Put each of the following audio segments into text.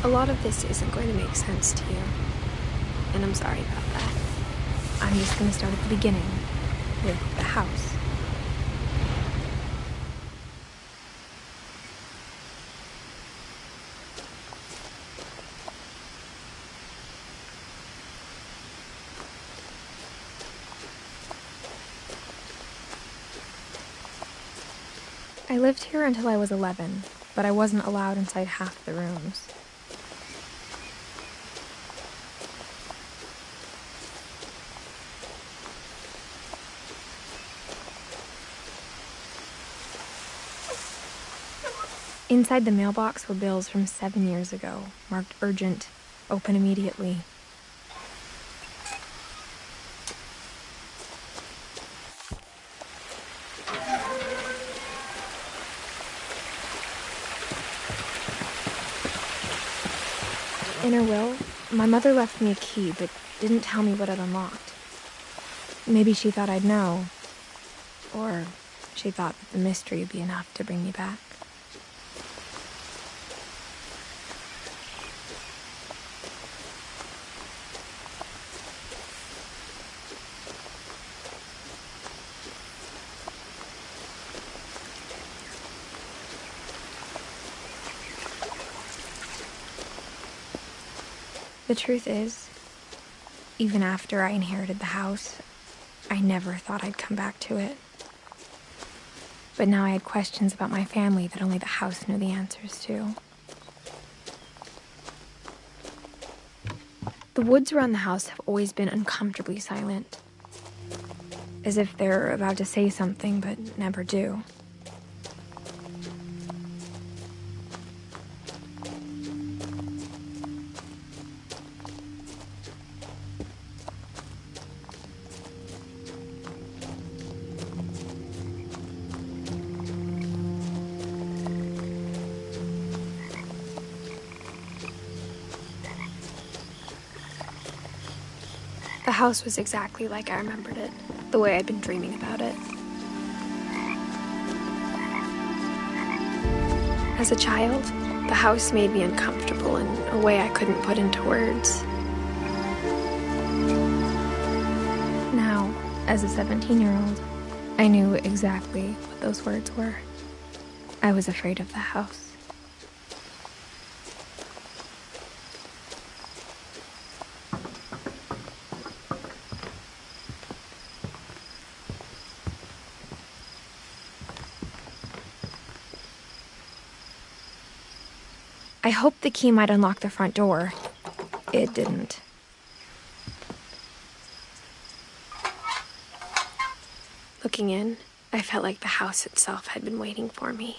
A lot of this isn't going to make sense to you, and I'm sorry about that. I'm just going to start at the beginning, with the house. I lived here until I was 11, but I wasn't allowed inside half the rooms. Inside the mailbox were bills from 7 years ago, marked urgent, open immediately. In her will, my mother left me a key, but didn't tell me what it unlocked. Maybe she thought I'd know, or she thought that the mystery would be enough to bring me back. The truth is, even after I inherited the house, I never thought I'd come back to it. But now I had questions about my family that only the house knew the answers to. The woods around the house have always been uncomfortably silent, as if they're about to say something but never do. The house was exactly like I remembered it, the way I'd been dreaming about it. As a child, the house made me uncomfortable in a way I couldn't put into words. Now, as a 17-year-old, I knew exactly what those words were. I was afraid of the house. I hoped the key might unlock the front door. It didn't. Looking in, I felt like the house itself had been waiting for me.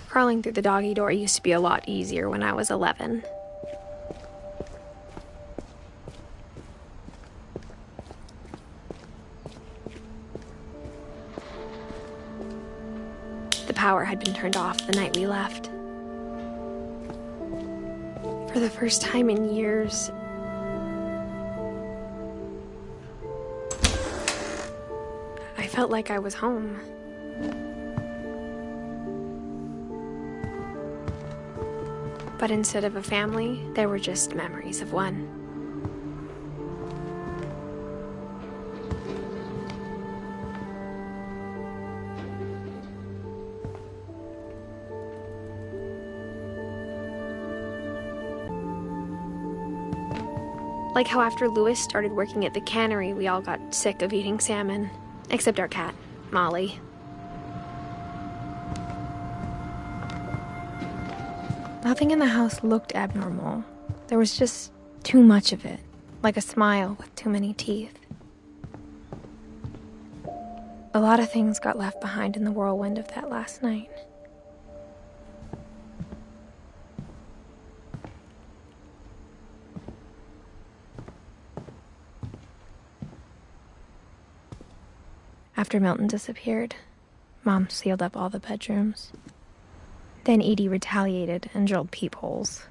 Crawling through the doggy door used to be a lot easier when I was 11. The power had been turned off the night we left. For the first time in years, I felt like I was home. But instead of a family, there were just memories of one. Like how after Louis started working at the cannery, we all got sick of eating salmon. Except our cat, Molly. Nothing in the house looked abnormal. There was just too much of it, like a smile with too many teeth. A lot of things got left behind in the whirlwind of that last night. After Milton disappeared, Mom sealed up all the bedrooms. Then Edie retaliated and drilled peepholes.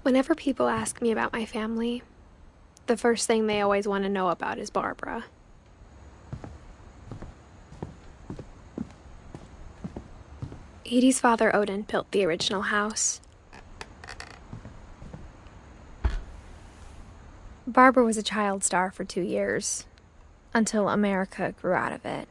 Whenever people ask me about my family, the first thing they always want to know about is Barbara. Edie's father, Odin, built the original house. Barbara was a child star for 2 years, until America grew out of it.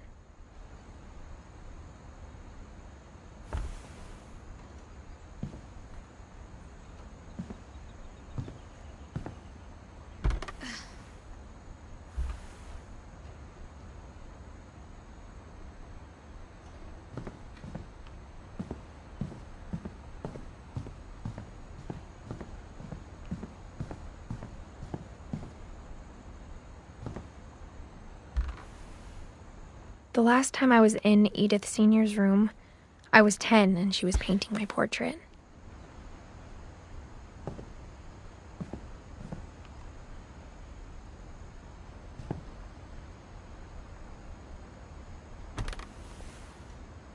The last time I was in Edith Sr.'s room, I was 10 and she was painting my portrait.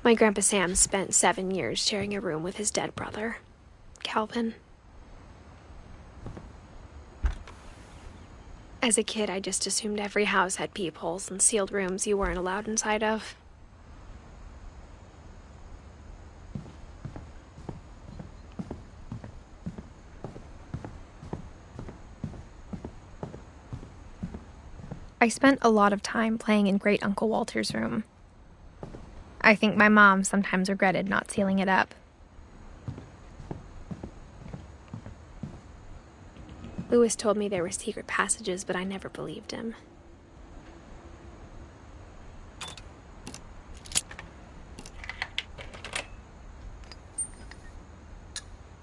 My Grandpa Sam spent 7 years sharing a room with his dead brother, Calvin. As a kid, I just assumed every house had peepholes and sealed rooms you weren't allowed inside of. I spent a lot of time playing in Great Uncle Walter's room. I think my mom sometimes regretted not sealing it up. Louis told me there were secret passages, but I never believed him.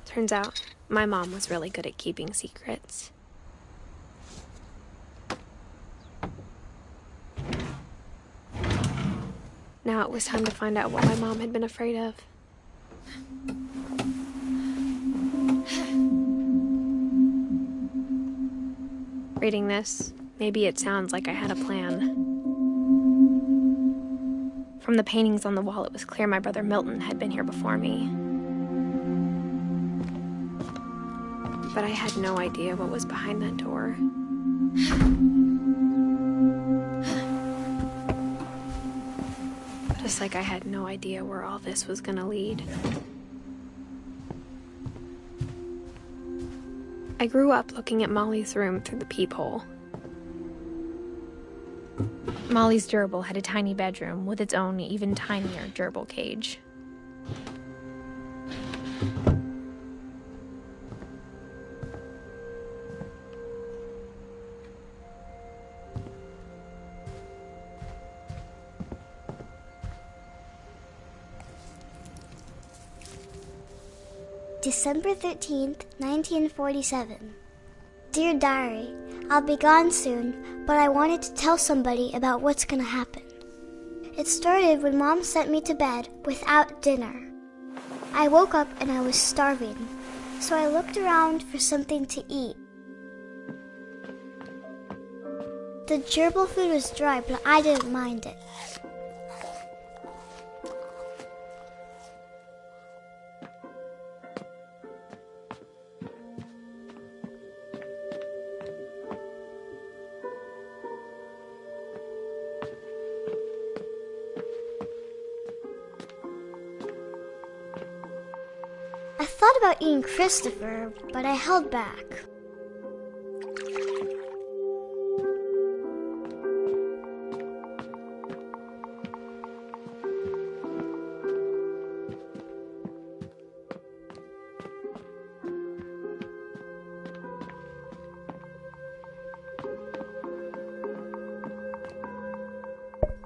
Turns out, my mom was really good at keeping secrets. Now it was time to find out what my mom had been afraid of. Reading this, maybe it sounds like I had a plan. From the paintings on the wall, it was clear my brother Milton had been here before me. But I had no idea what was behind that door. Just like I had no idea where all this was gonna lead. I grew up looking at Molly's room through the peephole. Molly's gerbil had a tiny bedroom with its own even tinier gerbil cage. December 13th, 1947. Dear Diary, I'll be gone soon, but I wanted to tell somebody about what's gonna happen. It started when Mom sent me to bed without dinner. I woke up and I was starving, so I looked around for something to eat. The gerbil food was dry, but I didn't mind it. I thought about eating Christopher, but I held back.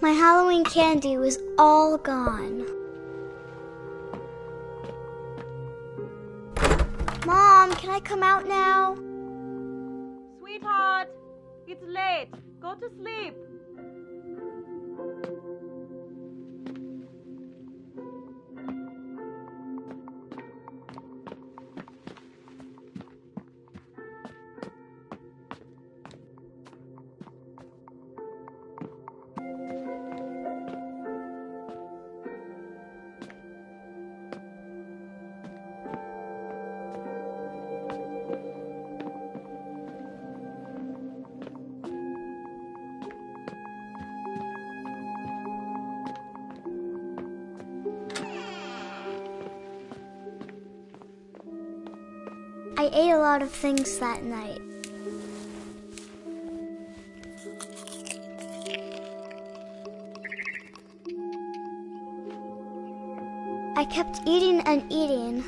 My Halloween candy was all gone. Mom, can I come out now? Sweetheart, it's late. Go to sleep. I ate a lot of things that night. I kept eating and eating.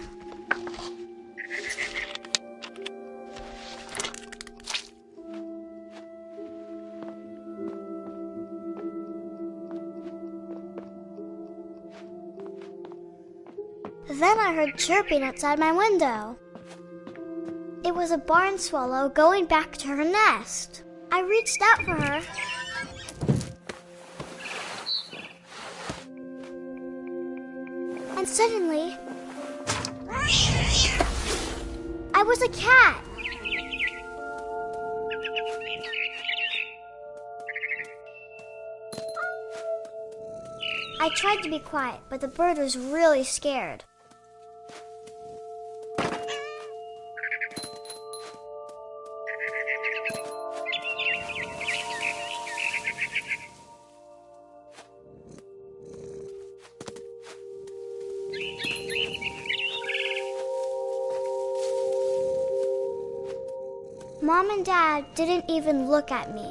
Then I heard chirping outside my window. It was a barn swallow going back to her nest. I reached out for her. And suddenly, I was a cat. I tried to be quiet, but the bird was really scared. Mom and Dad didn't even look at me.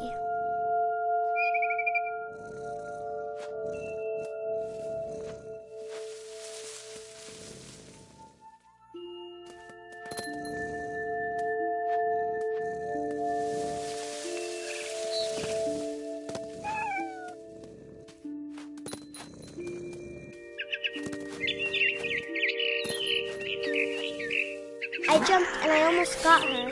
I jumped and I almost got her.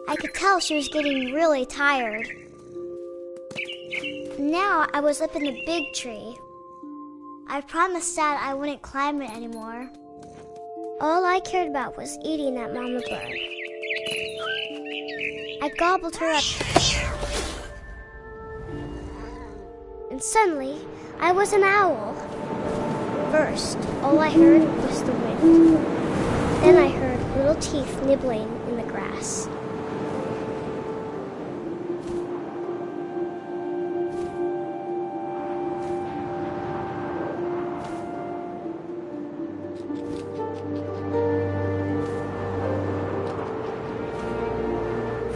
I could tell she was getting really tired. Now I was up in the big tree. I promised Dad I wouldn't climb it anymore. All I cared about was eating that mama bird. I gobbled her up. And suddenly, I was an owl. First, all I heard was the wind. Then I heard little teeth nibbling in the grass.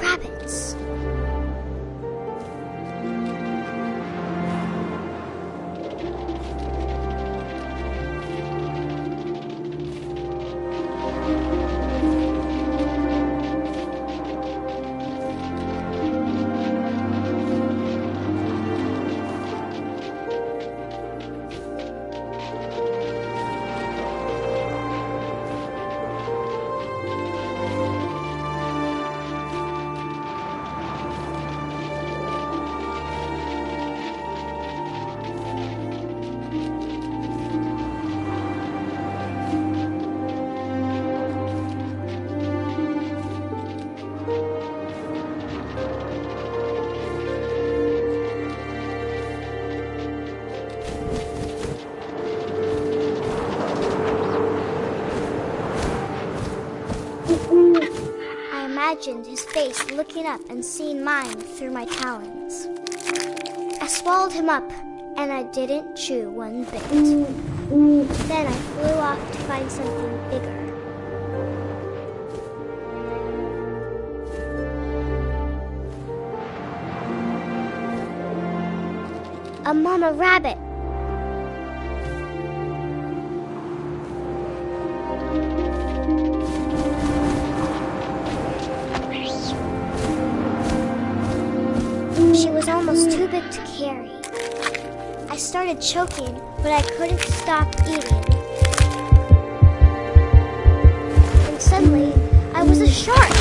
Rabbits. I imagined his face looking up and seeing mine through my talons. I swallowed him up, and I didn't chew one bit. Then I flew off to find something bigger. A mama rabbit. too big to carry. I started choking, but I couldn't stop eating. And suddenly, I was a shark.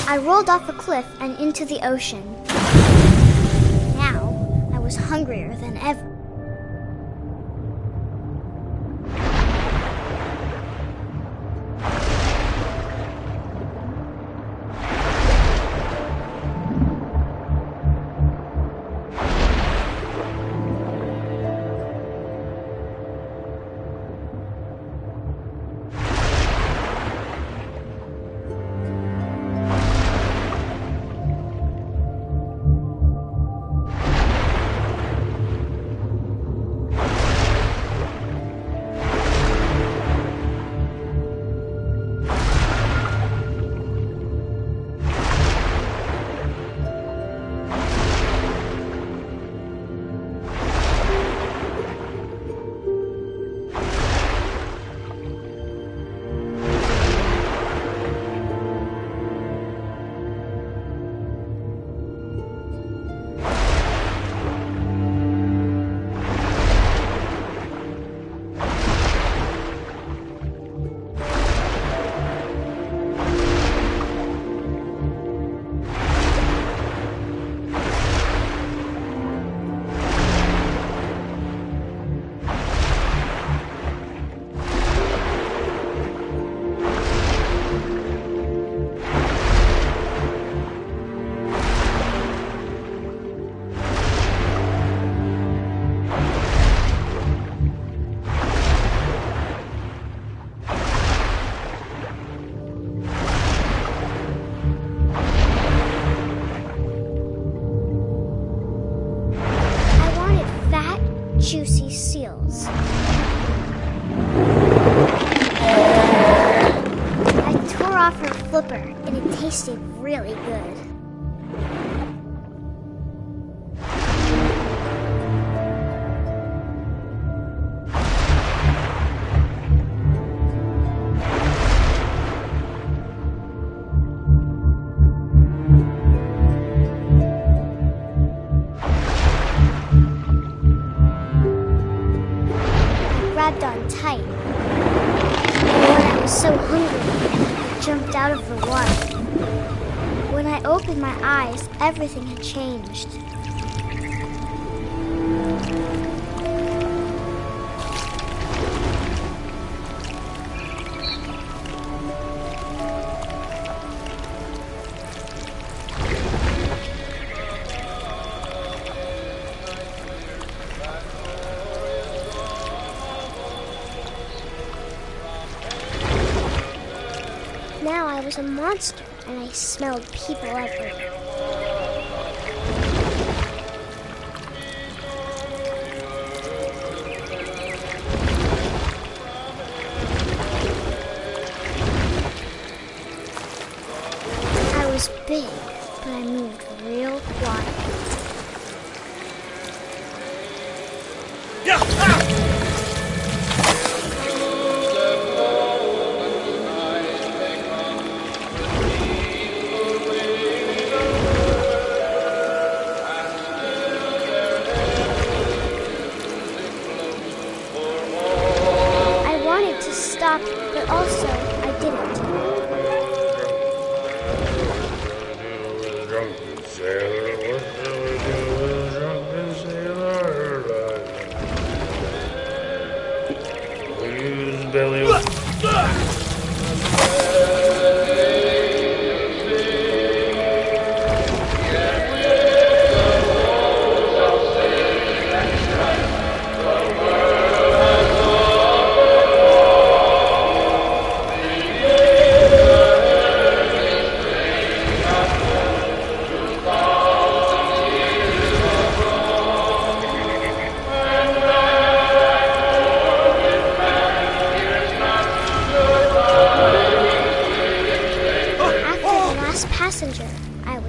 I rolled off a cliff and into the ocean. Now, I was hungrier than ever. Juicy seals. I tore off her flipper and it tasted really good. Grabbed on tight. And when I was so hungry, I jumped out of the water. When I opened my eyes, everything had changed. Now I was a monster, and I smelled people everywhere. I was big, but I moved real quiet. Stop, but also I didn't.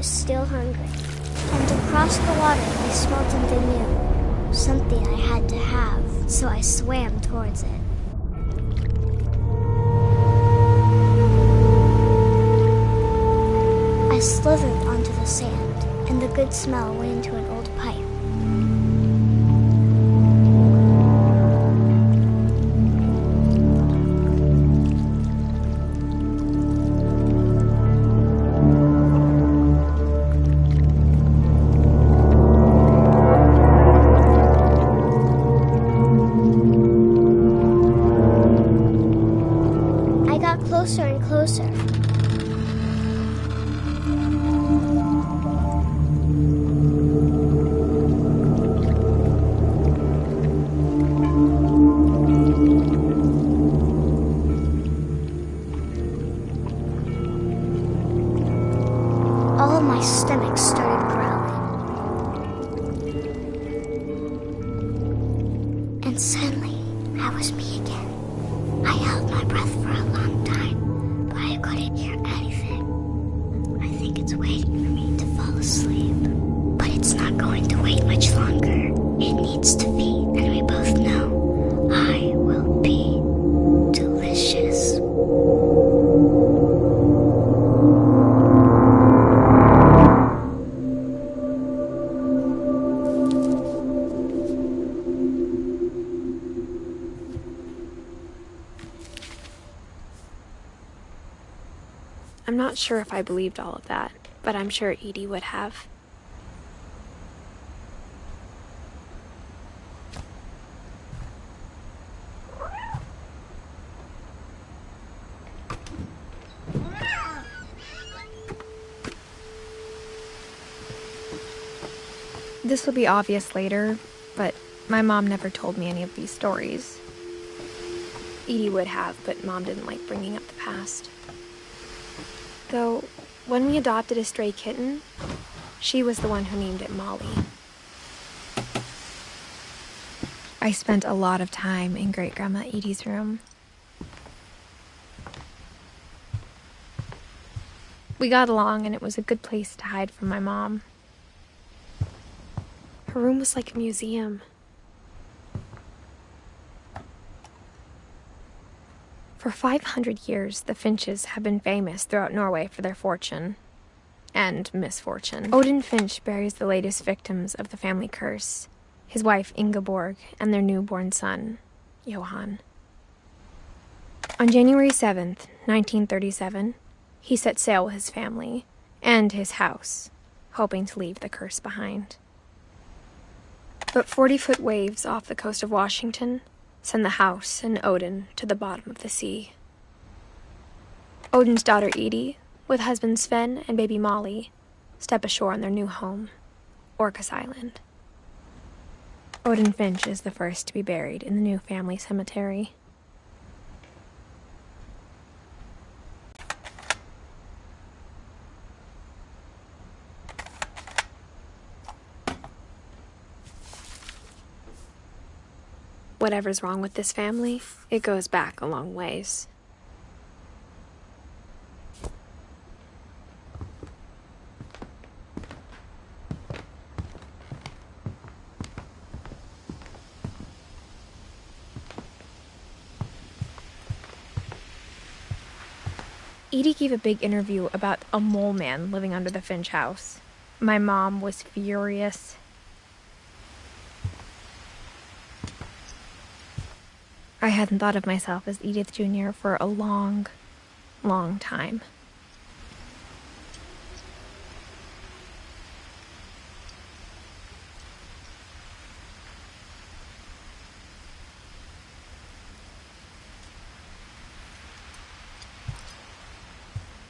was still hungry. And across the water, I smelled something new. Something I had to have, so I swam towards it. I slithered onto the sand, and the good smell went into an old pipe. I got closer and closer. All of my stomach started growling. And suddenly, I was me again. I held my breath for a long time, but I couldn't hear anything. I think it's waiting for me to fall asleep. But it's not going to wait much longer. It needs to feed, and we both know I will be delicious. I'm not sure if I believed all of that, but I'm sure Edie would have. This will be obvious later, but my mom never told me any of these stories. Edie would have, but Mom didn't like bringing up the past. Though, when we adopted a stray kitten, she was the one who named it Molly. I spent a lot of time in Great-Grandma Edie's room. We got along, and it was a good place to hide from my mom. Her room was like a museum. For 500 years, the Finches have been famous throughout Norway for their fortune and misfortune. Odin Finch buries the latest victims of the family curse, his wife Ingeborg and their newborn son, Johan. On January 7th, 1937, he set sail with his family and his house, hoping to leave the curse behind. But 40-foot waves off the coast of Washington send the house and Odin to the bottom of the sea. Odin's daughter Edie, with husband Sven and baby Molly, step ashore on their new home, Orcas Island. Odin Finch is the first to be buried in the new family cemetery. Whatever's wrong with this family, it goes back a long ways. Edie gave a big interview about a mole man living under the Finch house. My mom was furious. I hadn't thought of myself as Edith Jr. for a long, long time.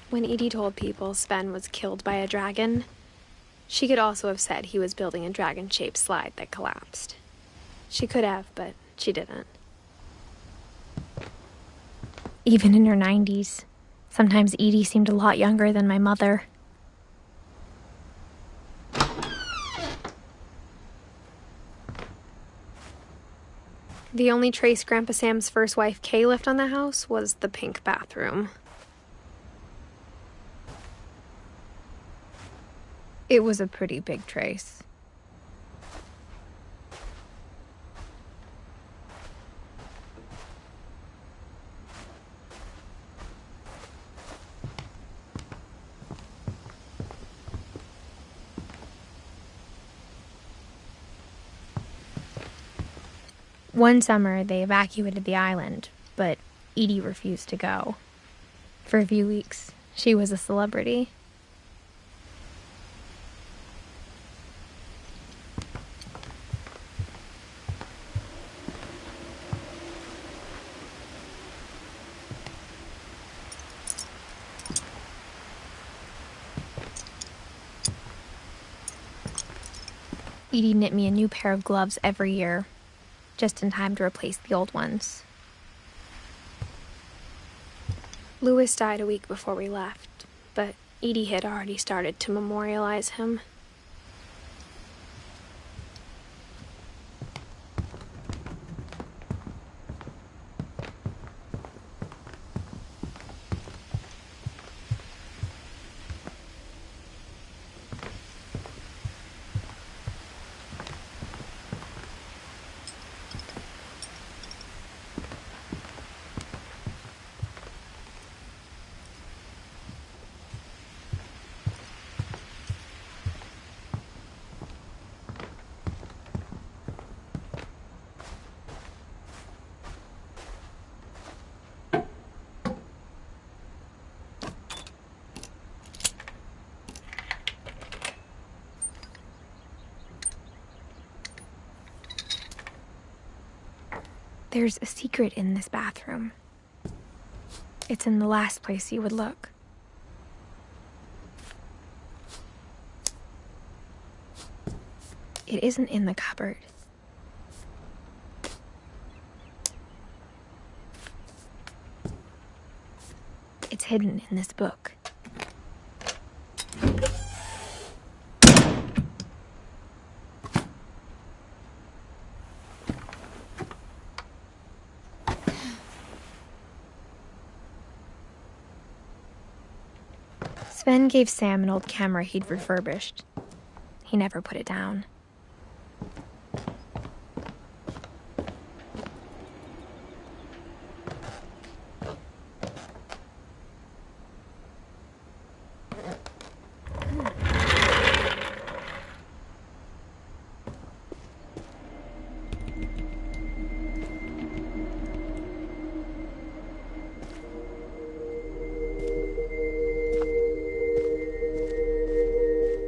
When Edie told people Sven was killed by a dragon, she could also have said he was building a dragon-shaped slide that collapsed. She could have, but she didn't. Even in her 90s, sometimes Edie seemed a lot younger than my mother. The only trace Grandpa Sam's first wife Kay left on the house was the pink bathroom. It was a pretty big trace. One summer, they evacuated the island, but Edie refused to go. For a few weeks, she was a celebrity. Edie knit me a new pair of gloves every year, just in time to replace the old ones. Louis died a week before we left, but Edie had already started to memorialize him. There's a secret in this bathroom. It's in the last place you would look. It isn't in the cupboard. It's hidden in this book. Sven gave Sam an old camera he'd refurbished. He never put it down.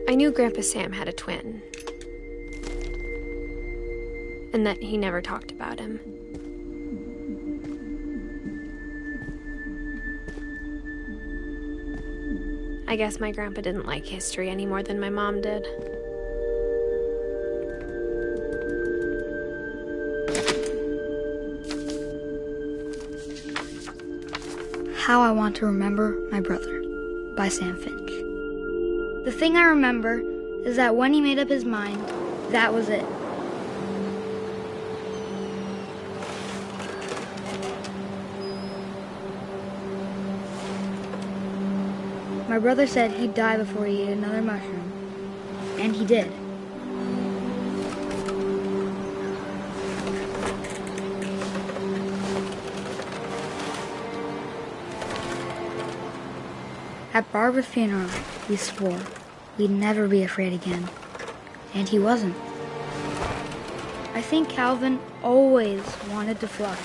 I knew Grandpa Sam had a twin, and that he never talked about him. I guess my grandpa didn't like history any more than my mom did. How I Want to Remember My Brother by Sam Finch. The thing I remember is that when he made up his mind, that was it. My brother said he'd die before he ate another mushroom, and he did. At Barbara's funeral, we swore we'd never be afraid again, and he wasn't. I think Calvin always wanted to fly.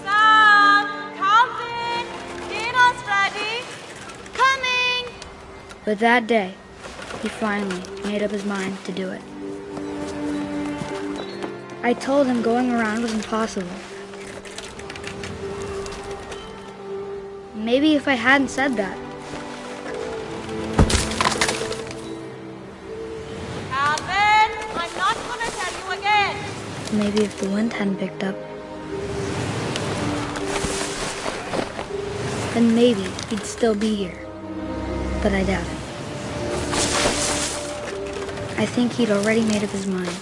Sam! Calvin! Dinner's ready! Coming! But that day, he finally made up his mind to do it. I told him going around was impossible. Maybe if I hadn't said that. Calvin! I'm not gonna tell you again! Maybe if the wind hadn't picked up. Then maybe he'd still be here. But I doubt it. I think he'd already made up his mind.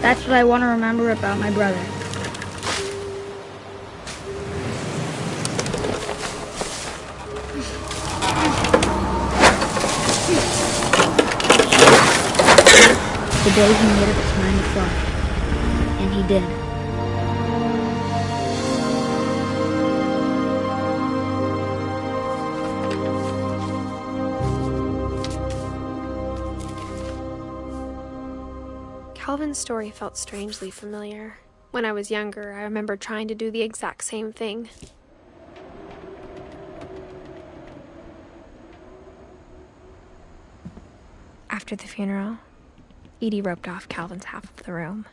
That's what I want to remember about my brother. The day he made up his mind to fly. And he did. Calvin's story felt strangely familiar. When I was younger, I remember trying to do the exact same thing. After the funeral, Edie roped off Calvin's half of the room.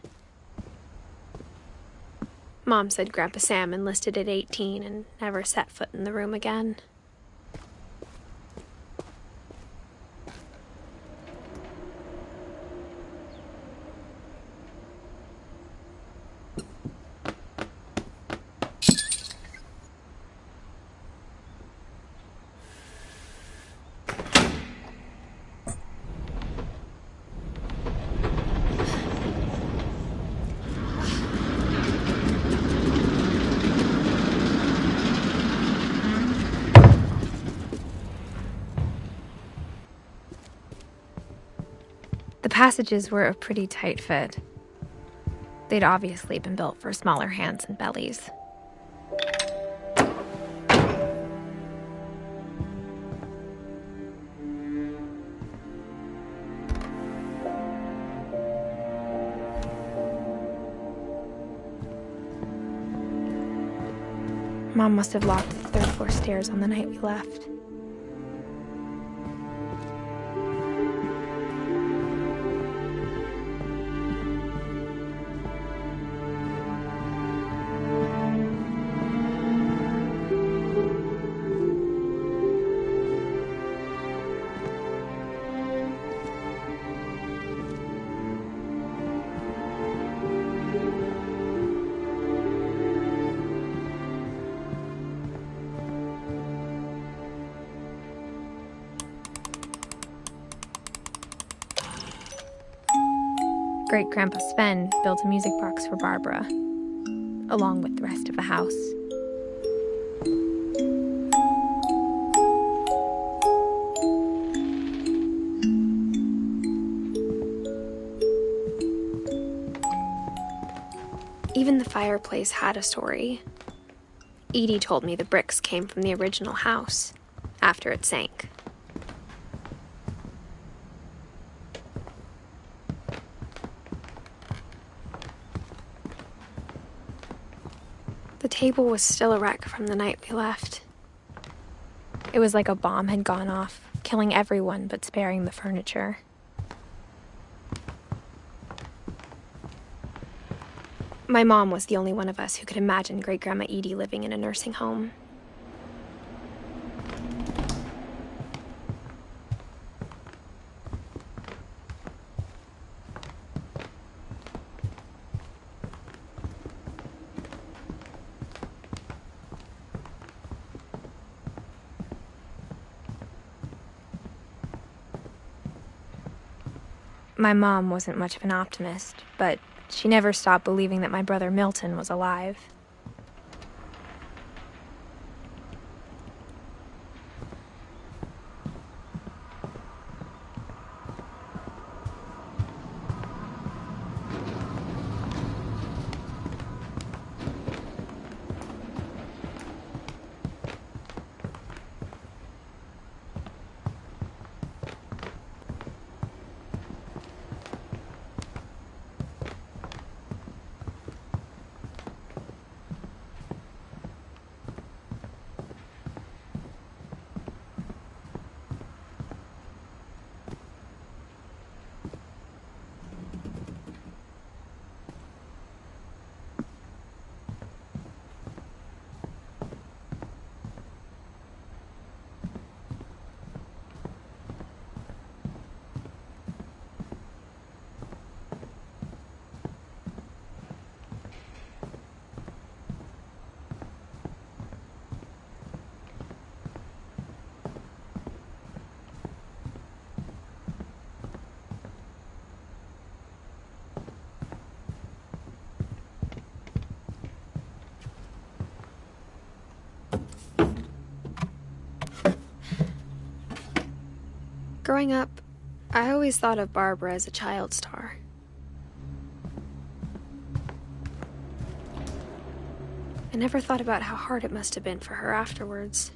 Mom said Grandpa Sam enlisted at 18 and never set foot in the room again. The passages were a pretty tight fit. They'd obviously been built for smaller hands and bellies. Mom must have locked the third floor stairs on the night we left. Great-Grandpa Sven built a music box for Barbara, along with the rest of the house. Even the fireplace had a story. Edie told me the bricks came from the original house, after it sank. The table was still a wreck from the night we left. It was like a bomb had gone off, killing everyone but sparing the furniture. My mom was the only one of us who could imagine Great-Grandma Edie living in a nursing home. My mom wasn't much of an optimist, but she never stopped believing that my brother Milton was alive. Growing up, I always thought of Barbara as a child star. I never thought about how hard it must have been for her afterwards.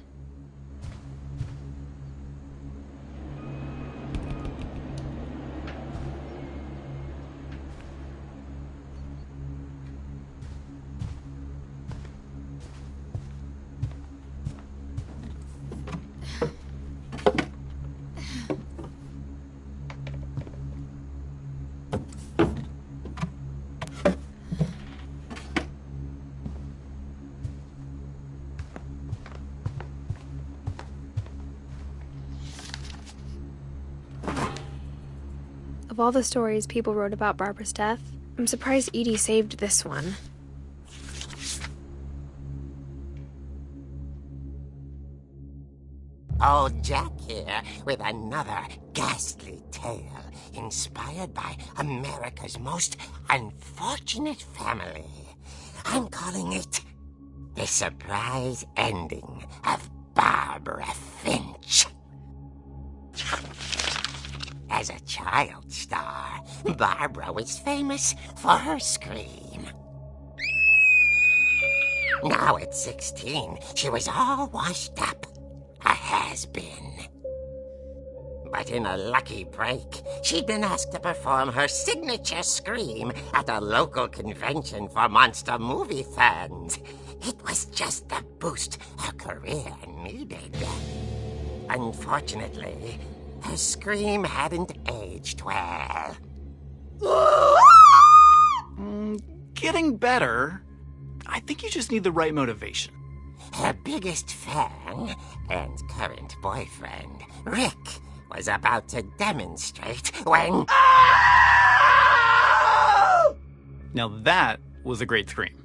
Of all the stories people wrote about Barbara's death, I'm surprised Edie saved this one. Old Jack here with another ghastly tale inspired by America's most unfortunate family. I'm calling it The Surprise Ending of Barbara Finch. As a child star, Barbara was famous for her scream. Now at 16, she was all washed up. A has-been. But in a lucky break, she'd been asked to perform her signature scream at a local convention for monster movie fans. It was just the boost her career needed. Unfortunately, her scream hadn't aged well. Getting better. I think you just need the right motivation. Her biggest fan and current boyfriend, Rick, was about to demonstrate when... Now that was a great scream.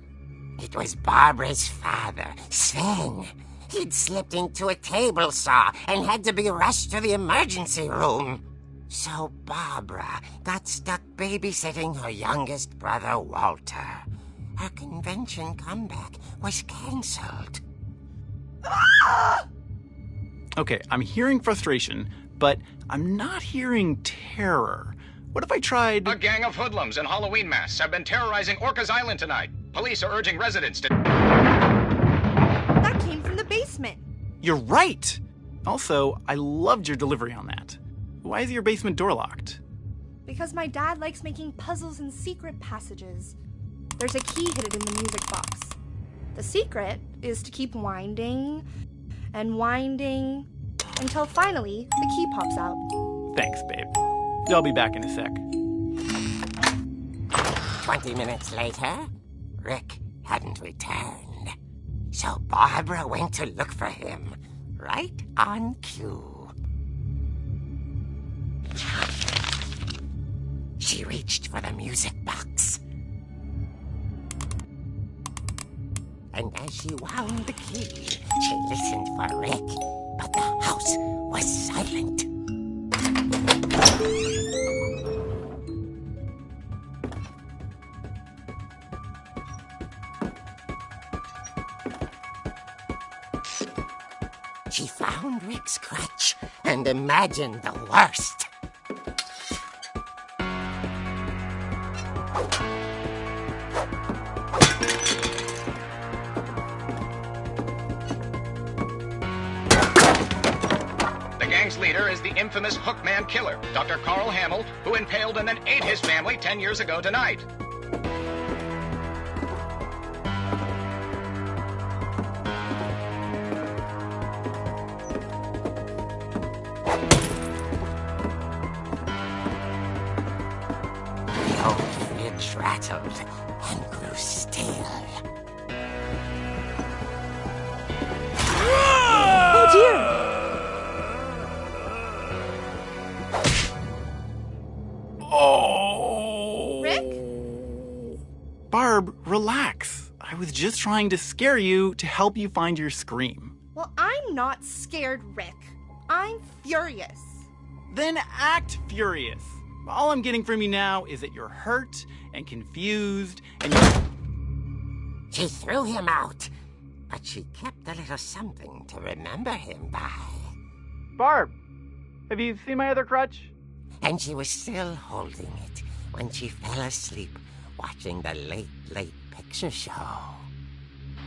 It was Barbara's father, Sven. He'd slipped into a table saw and had to be rushed to the emergency room. So Barbara got stuck babysitting her youngest brother, Walter. Her convention comeback was cancelled. Okay, I'm hearing frustration, but I'm not hearing terror. What if I tried... A gang of hoodlums in Halloween masks have been terrorizing Orcas Island tonight. Police are urging residents to... That came from the basement. You're right! Also, I loved your delivery on that. Why is your basement door locked? Because my dad likes making puzzles and secret passages. There's a key hidden in the music box. The secret is to keep winding and winding until finally the key pops out. Thanks, babe. I'll be back in a sec. 20 minutes later, Rick hadn't returned. So Barbara went to look for him, right on cue. She reached for the music box. And as she wound the key, she listened for Rick, but the house was silent. She found Rick's crutch and imagined the worst. The gang's leader is the infamous Hookman killer, Dr. Carl Hamill, who impaled and then ate his family 10 years ago tonight. The old fridge rattled and grew still. Oh dear! Oh! Rick? Barb, relax. I was just trying to scare you to help you find your scream. Well, I'm not scared, Rick. I'm furious. Then act furious. All I'm getting from you now is that you're hurt and confused and you're... She threw him out, but she kept a little something to remember him by. Barb, have you seen my other crutch? And she was still holding it when she fell asleep watching the late picture show.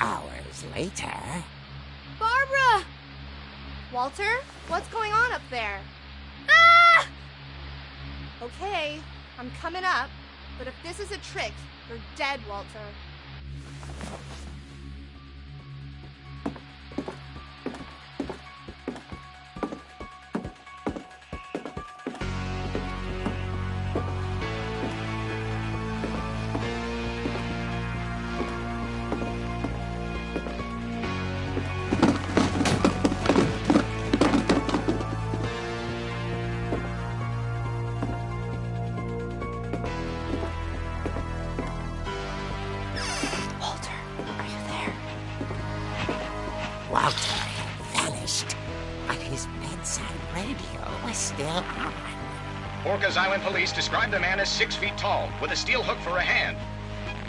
hours later... Barbara! Walter, what's going on up there? Ah! Okay, I'm coming up, but if this is a trick, you're dead, Walter. Walter had vanished, but his bedside radio was still on. Orcas Island police describe the man as 6 feet tall, with a steel hook for a hand.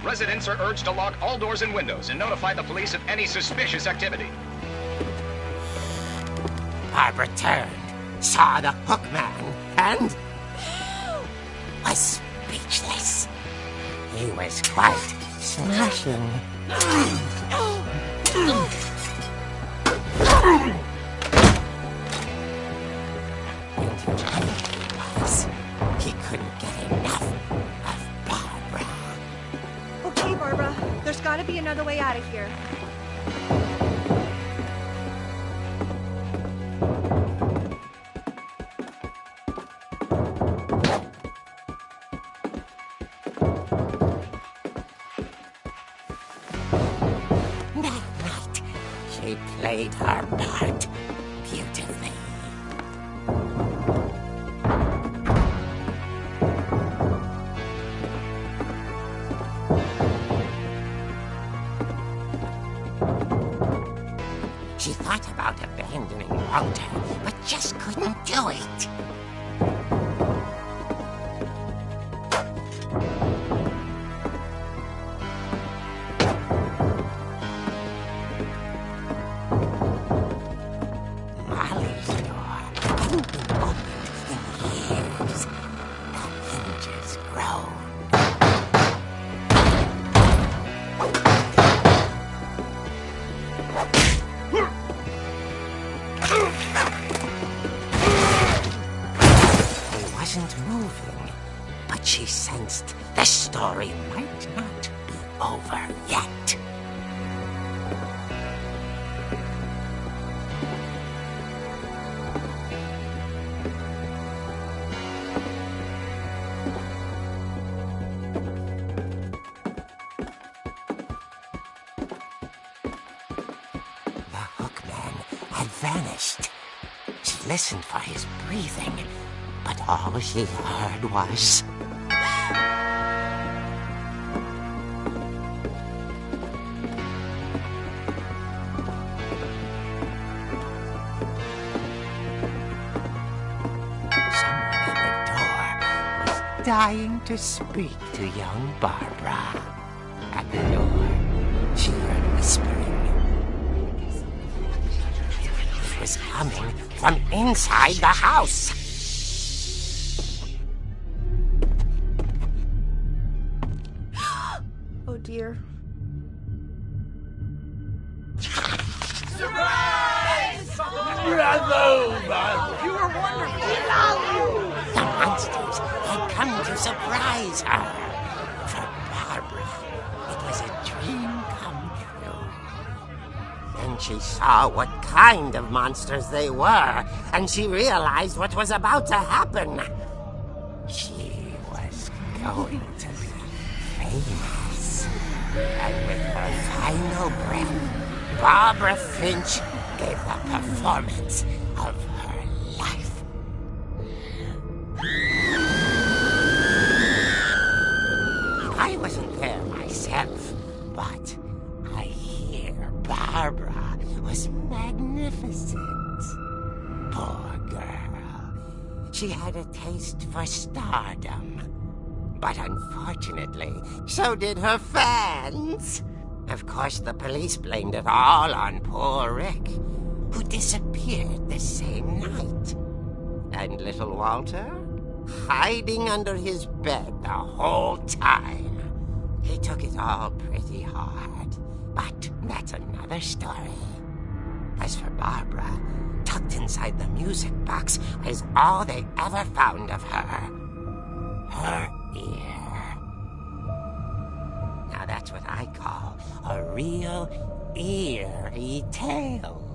Residents are urged to lock all doors and windows and notify the police of any suspicious activity. Barbara turned, saw the hook man, and was speechless. He was quite smashing. He couldn't get enough of Barbara. Okay, Barbara, there's gotta be another way out of here. That night, she played her part beautifully. She thought about abandoning Walter, but just couldn't do it. Molly's door hadn't been opened in years. The hinges groaned. He wasn't moving, but she sensed the story might not be over yet. The hookman had vanished. She listened for his breathing, but all she heard was... Someone at the door was dying to speak to young Barbara. At the door, she heard whispering. It was coming from inside the house. Oh dear. The monsters had come to surprise her. For Barbara, it was a dream come true. Then she saw what kind of monsters they were, and she realized what was about to happen. She was going to be famous. And with her final breath, Barbara Finch gave the performance of her life. I wasn't there myself, but I hear Barbara was magnificent. Poor girl. She had a taste for stardom. But unfortunately, so did her fans. Of course, the police blamed it all on poor Rick, who disappeared the same night. And little Walter, hiding under his bed the whole time. He took it all pretty hard, but that's another story. As for Barbara, tucked inside the music box is all they ever found of her. Her ear. Now that's what I call a real eerie tale.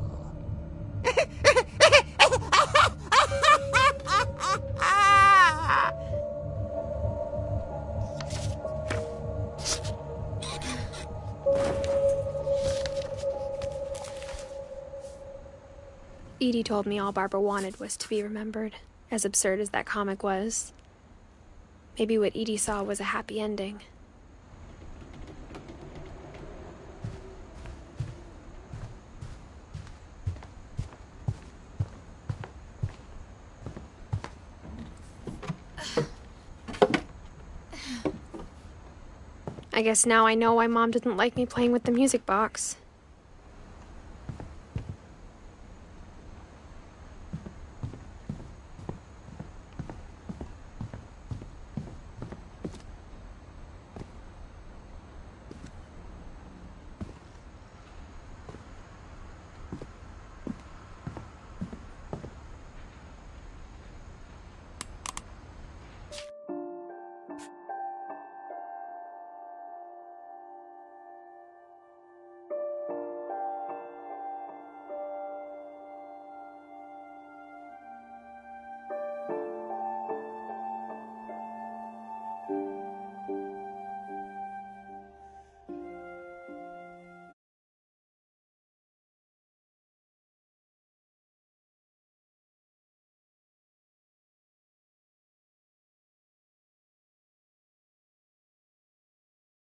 Edie told me all Barbara wanted was to be remembered, as absurd as that comic was. Maybe what Edie saw was a happy ending. I guess now I know why Mom didn't like me playing with the music box.